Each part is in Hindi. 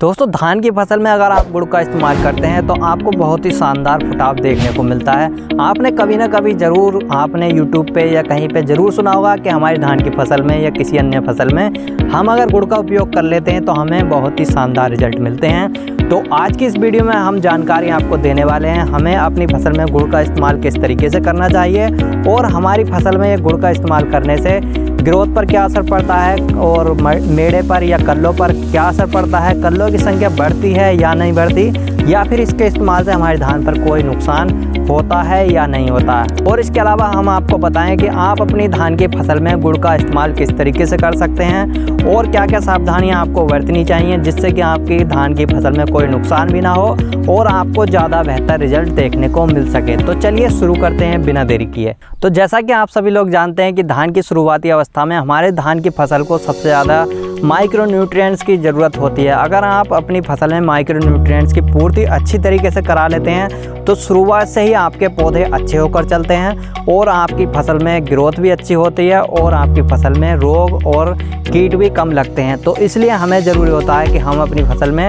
दोस्तों, धान की फसल में अगर आप गुड़ का इस्तेमाल करते हैं तो आपको बहुत ही शानदार फुटाव देखने को मिलता है। आपने कभी ना कभी ज़रूर आपने YouTube पे या कहीं पे ज़रूर सुना होगा कि हमारी धान की फसल में या किसी अन्य फसल में हम अगर गुड़ का उपयोग कर लेते हैं तो हमें बहुत ही शानदार रिजल्ट मिलते हैं। तो आज की इस वीडियो में हम जानकारी आपको देने वाले हैं हमें अपनी फसल में गुड़ का इस्तेमाल किस तरीके से करना चाहिए और हमारी फसल में गुड़ का इस्तेमाल करने से ग्रोथ पर क्या असर पड़ता है और मेड़े पर या कल्लों पर क्या असर पड़ता है, कल्लों की संख्या बढ़ती है या नहीं बढ़ती, या फिर इसके इस्तेमाल से हमारे धान पर कोई नुकसान होता है या नहीं होता है। और इसके अलावा हम आपको बताएं कि आप अपनी धान की फसल में गुड़ का इस्तेमाल किस तरीके से कर सकते हैं और क्या क्या सावधानियां आपको बरतनी चाहिए जिससे कि आपकी धान की फसल में कोई नुकसान भी ना हो और आपको ज़्यादा बेहतर रिजल्ट देखने को मिल सके। तो चलिए शुरू करते हैं बिना देरी किए। तो जैसा कि आप सभी लोग जानते हैं कि धान की शुरुआती अवस्था में हमारे धान की फसल को सबसे ज़्यादा माइक्रो न्यूट्रिएंट्स की ज़रूरत होती है। अगर आप अपनी फसल में माइक्रो न्यूट्रिएंट्स की पूर्ति अच्छी तरीके से करा लेते हैं तो शुरुआत से ही आपके पौधे अच्छे होकर चलते हैं और आपकी फसल में ग्रोथ भी अच्छी होती है और आपकी फसल में रोग और कीट भी कम लगते हैं। तो इसलिए हमें ज़रूरी होता है कि हम अपनी फसल में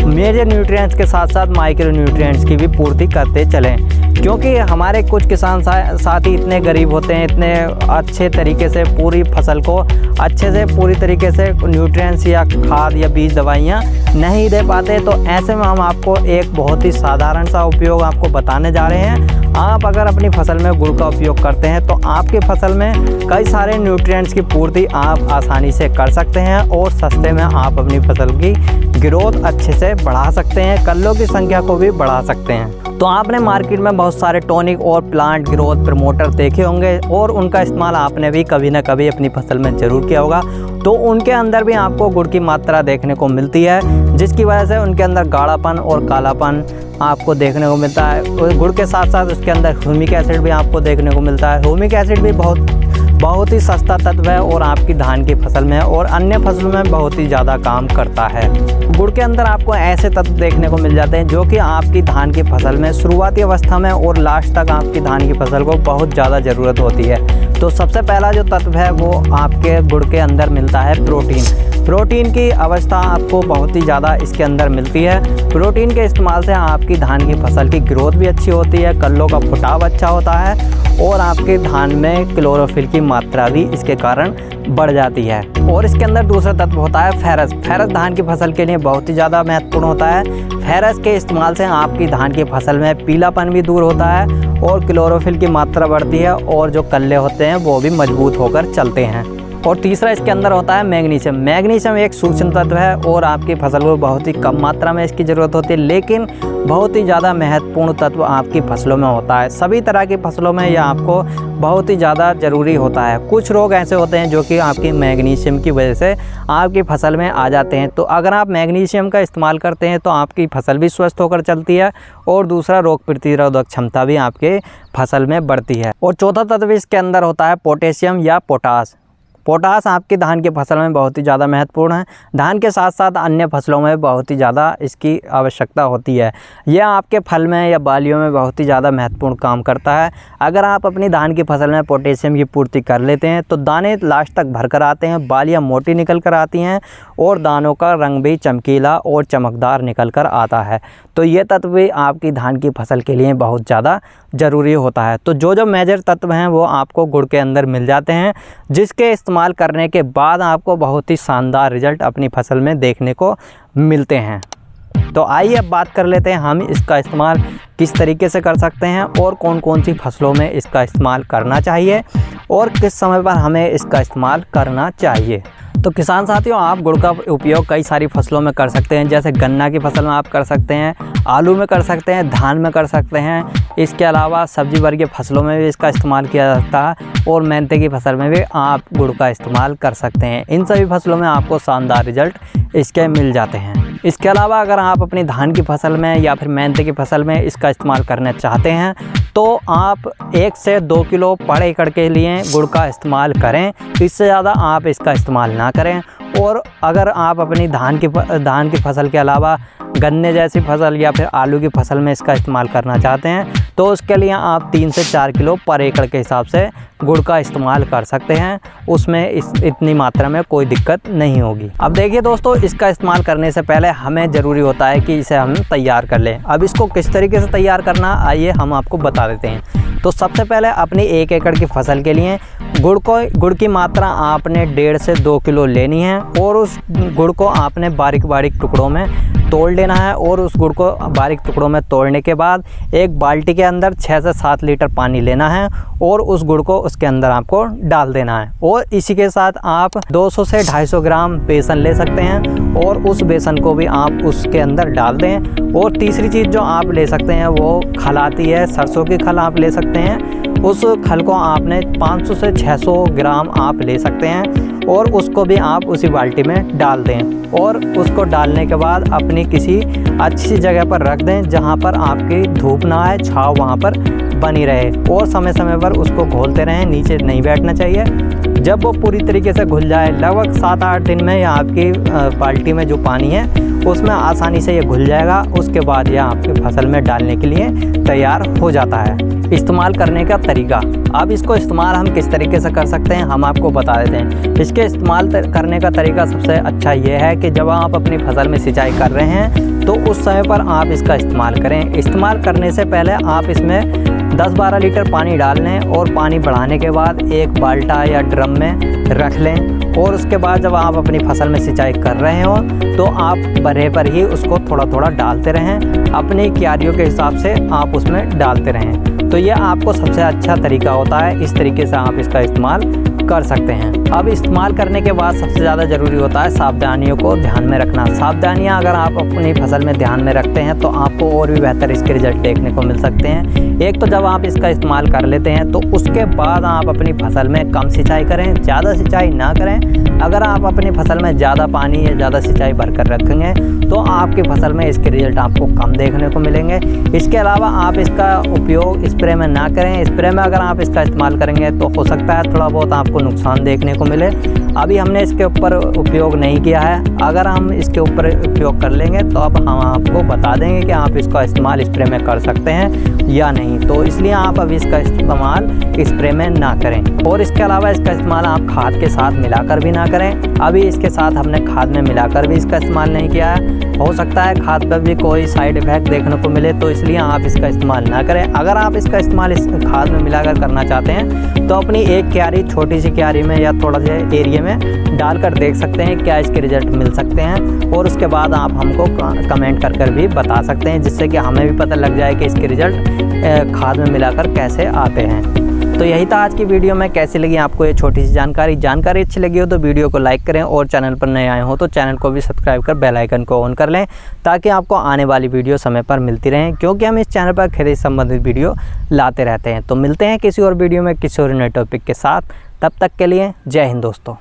मेजर न्यूट्रिएंट्स के साथ साथ माइक्रो न्यूट्रिएंट्स की भी पूर्ति करते चलें, क्योंकि हमारे कुछ किसान साथी इतने गरीब होते हैं, इतने अच्छे तरीके से पूरी फसल को अच्छे से पूरी तरीके से न्यूट्रिएंट्स या खाद या बीज दवाइयाँ नहीं दे पाते। तो ऐसे में हम आपको एक बहुत ही साधारण सा उपयोग आपको बताने जा रहे हैं। आप अगर अपनी फसल में गुड़ का उपयोग करते हैं तो आपकी फसल में कई सारे न्यूट्रिएंट्स की पूर्ति आप आसानी से कर सकते हैं और सस्ते में आप अपनी फसल की ग्रोथ अच्छे से बढ़ा सकते हैं, कल्लों की संख्या को भी बढ़ा सकते हैं। तो आपने मार्केट में बहुत सारे टॉनिक और प्लांट ग्रोथ प्रमोटर देखे होंगे और उनका इस्तेमाल आपने भी कभी ना कभी अपनी फसल में ज़रूर किया होगा। तो उनके अंदर भी आपको गुड़ की मात्रा देखने को मिलती है, जिसकी वजह से उनके अंदर गाढ़ापन और कालापन आपको देखने को मिलता है। गुड़ के साथ साथ उसके अंदर ह्यूमिक एसिड भी आपको देखने को मिलता है। ह्यूमिक एसिड भी बहुत ही सस्ता तत्व है और आपकी धान की फसल में और अन्य फसलों में बहुत ही ज़्यादा काम करता है। गुड़ के अंदर आपको ऐसे तत्व देखने को मिल जाते हैं जो कि आपकी धान की फसल में शुरुआती अवस्था में और लास्ट तक आपकी धान की फसल को बहुत ज़्यादा ज़रूरत होती है। तो सबसे पहला जो तत्व है वो आपके गुड़ के अंदर मिलता है प्रोटीन की अवस्था आपको बहुत ही ज़्यादा इसके अंदर मिलती है। प्रोटीन के इस्तेमाल से आपकी धान की फसल की ग्रोथ भी अच्छी होती है, कल्लों का फुटाव अच्छा होता है और आपके धान में क्लोरोफिल की मात्रा भी इसके कारण बढ़ जाती है। और इसके अंदर दूसरा तत्व होता है फेरस। फेरस धान की फसल के लिए बहुत ही ज़्यादा महत्वपूर्ण होता है। फेरस के इस्तेमाल से आपकी धान की फसल में पीलापन भी दूर होता है और क्लोरोफिल की मात्रा बढ़ती है और जो कल्ले होते हैं वो भी मजबूत होकर चलते हैं। और तीसरा इसके अंदर होता है मैग्नीशियम। मैग्नीशियम एक सूक्ष्म तत्व है और आपकी फसल को बहुत ही कम मात्रा में इसकी ज़रूरत होती है, लेकिन बहुत ही ज़्यादा महत्वपूर्ण तत्व आपकी फसलों में होता है। सभी तरह की फसलों में यह आपको बहुत ही ज़्यादा ज़रूरी होता है। कुछ रोग ऐसे होते हैं जो कि आपकी मैग्नीशियम की वजह से आपकी फसल में आ जाते हैं। तो अगर आप मैग्नीशियम का इस्तेमाल करते हैं तो आपकी फसल भी स्वस्थ होकर चलती है और दूसरा रोग प्रतिरोधक क्षमता भी आपके फसल में बढ़ती है। और चौथा तत्व इसके अंदर होता है पोटेशियम या पोटास। पोटास आपकी धान की फसल में बहुत ही ज़्यादा महत्वपूर्ण है। धान के साथ साथ अन्य फसलों में बहुत ही ज़्यादा इसकी आवश्यकता होती है। यह आपके फल में या बालियों में बहुत ही ज़्यादा महत्वपूर्ण काम करता है। अगर आप अपनी धान की फसल में पोटेशियम की पूर्ति कर लेते हैं तो दाने लास्ट तक भर कर आते हैं, बालियाँ मोटी निकल कर आती हैं और दानों का रंग भी चमकीला और चमकदार निकल कर आता है। तो ये तत्व भी आपकी धान की फसल के लिए बहुत ज़्यादा ज़रूरी होता है। तो जो मेजर तत्व हैं वो आपको गुड़ के अंदर मिल जाते हैं, जिसके इस्तेमाल करने के बाद आपको बहुत ही शानदार रिजल्ट अपनी फसल में देखने को मिलते हैं। तो आइए अब बात कर लेते हैं हम इसका इस्तेमाल किस तरीके से कर सकते हैं और कौन कौन सी फसलों में इसका इस्तेमाल करना चाहिए और किस समय पर हमें इसका इस्तेमाल करना चाहिए। तो किसान साथियों, आप गुड़ का उपयोग कई सारी फसलों में कर सकते हैं, जैसे गन्ना की फसल में आप कर सकते हैं, आलू में कर सकते हैं, धान में कर सकते हैं। इसके अलावा सब्जी वर्गीय फसलों में भी इसका इस्तेमाल किया जाता है और मेंथे की फसल में भी आप गुड़ का इस्तेमाल कर सकते हैं। इन सभी फसलों में आपको शानदार रिजल्ट इसके मिल जाते हैं। इसके अलावा अगर आप अपनी धान की फसल में या फिर मेंथे की फसल में इसका इस्तेमाल करना चाहते हैं तो आप 1 से 2 किलो पर एकड़ के लिए गुड़ का इस्तेमाल करें। इससे ज़्यादा आप इसका इस्तेमाल ना करें और अगर आप अपनी धान की फसल के अलावा गन्ने जैसी फसल या फिर आलू की फसल में इसका इस्तेमाल करना चाहते हैं तो उसके लिए आप 3 से 4 किलो पर एकड़ के हिसाब से गुड़ का इस्तेमाल कर सकते हैं। उसमें इतनी मात्रा में कोई दिक्कत नहीं होगी। अब देखिए दोस्तों, इसका इस्तेमाल करने से पहले हमें ज़रूरी होता है कि इसे हम तैयार कर लें। अब इसको किस तरीके से तैयार करना, आइए हम आपको बता देते हैं। तो सबसे पहले अपनी 1 एकड़ की फसल के लिए गुड़ की मात्रा आपने 1.5 से 2 किलो लेनी है और उस गुड़ को आपने बारीक बारीक टुकड़ों में तोड़ लेना है। और उस गुड़ को बारीक टुकड़ों में तोड़ने के बाद एक बाल्टी के अंदर 6 से 7 लीटर पानी लेना है और उस गुड़ को उसके अंदर आपको डाल देना है। और इसी के साथ आप 200 से 250 ग्राम बेसन ले सकते हैं और उस बेसन को भी आप उसके अंदर डाल दें। और तीसरी चीज़ जो आप ले सकते हैं वो खल आती है, सरसों की खल आप ले सकते हैं। उस खल को आपने 500 से 600 ग्राम आप ले सकते हैं और उसको भी आप उसी बाल्टी में डाल दें। और उसको डालने के बाद अपनी किसी अच्छी सी जगह पर रख दें जहां पर आपकी धूप ना आए, छाँव वहां पर बनी रहे। और समय समय पर उसको घोलते रहें, नीचे नहीं बैठना चाहिए। जब वो पूरी तरीके से घुल जाए, लगभग 7-8 दिन में यह आपकी बाल्टी में जो पानी है उसमें आसानी से ये घुल जाएगा। उसके बाद यह आपकी फसल में डालने के लिए तैयार हो जाता है। इस्तेमाल करने का तरीका, अब इसको इस्तेमाल हम किस तरीके से कर सकते हैं हम आपको बता देते हैं। इसके इस्तेमाल करने का तरीका सबसे अच्छा ये है कि जब आप अपनी फसल में सिंचाई कर रहे हैं तो उस समय पर आप इसका इस्तेमाल करें। इस्तेमाल करने से पहले आप इसमें 10-12 लीटर पानी डाल लें और पानी बढ़ाने के बाद एक बाल्टा या ड्रम में रख लें। और उसके बाद जब आप अपनी फसल में सिंचाई कर रहे हो तो आप बरहे पर ही उसको थोड़ा थोड़ा डालते रहें, अपनी क्यारियों के हिसाब से आप उसमें डालते रहें। तो ये आपको सबसे अच्छा तरीका होता है। इस तरीके से आप इसका इस्तेमाल कर सकते हैं। अब इस्तेमाल करने के बाद सबसे ज़्यादा ज़रूरी होता है सावधानियों को ध्यान में रखना। सावधानियां अगर आप अपनी फसल में ध्यान में रखते हैं तो आपको और भी बेहतर इसके रिजल्ट देखने को मिल सकते हैं। एक तो जब आप इसका इस्तेमाल कर लेते हैं तो उसके बाद आप अपनी फसल में कम सिंचाई करें, ज़्यादा सिंचाई ना करें। अगर आप अपनी फसल में ज़्यादा पानी या ज़्यादा सिंचाई भरकर रखेंगे तो आपकी फसल में इसके रिजल्ट आपको कम देखने को मिलेंगे। इसके अलावा आप इसका उपयोग स्प्रे में ना करें। स्प्रे में अगर आप इसका इस्तेमाल करेंगे तो हो सकता है थोड़ा बहुत आपको नुकसान देखने को मिले। अभी हमने इसके ऊपर उपयोग नहीं किया है, अगर हम इसके ऊपर उपयोग कर लेंगे तो अब हम आपको बता देंगे कि आप इसका इस्तेमाल स्प्रे में कर सकते हैं या नहीं। तो इसलिए आप अभी इसका इस्तेमाल स्प्रे में ना करें। और इसके अलावा इसका इस्तेमाल आप खाद के साथ मिलाकर भी ना करें। अभी इसके साथ हमने खाद में मिलाकर भी इसका इस्तेमाल नहीं किया है। हो सकता है खाद पर भी कोई साइड इफ़ेक्ट देखने को मिले, तो इसलिए आप इसका इस्तेमाल ना करें। अगर आप इसका इस्तेमाल इस खाद में मिलाकर करना चाहते हैं तो अपनी एक क्यारी, छोटी सी क्यारी में या थोड़ा से एरिया में डालकर देख सकते हैं क्या इसके रिजल्ट मिल सकते हैं। और उसके बाद आप हमको कमेंट कर भी बता सकते हैं, जिससे कि हमें भी पता लग जाए कि इसके रिजल्ट खाद में मिलाकर कैसे आते हैं। तो यही था आज की वीडियो में। कैसी लगी आपको ये छोटी सी जानकारी अच्छी लगी हो तो वीडियो को लाइक करें और चैनल पर नए आए हो तो चैनल को भी सब्सक्राइब कर बेल आइकन को ऑन कर लें, ताकि आपको आने वाली वीडियो समय पर मिलती रहें, क्योंकि हम इस चैनल पर खेती संबंधित वीडियो लाते रहते हैं। तो मिलते हैं किसी और वीडियो में किसी और नए टॉपिक के साथ। तब तक के लिए जय हिंद दोस्तों।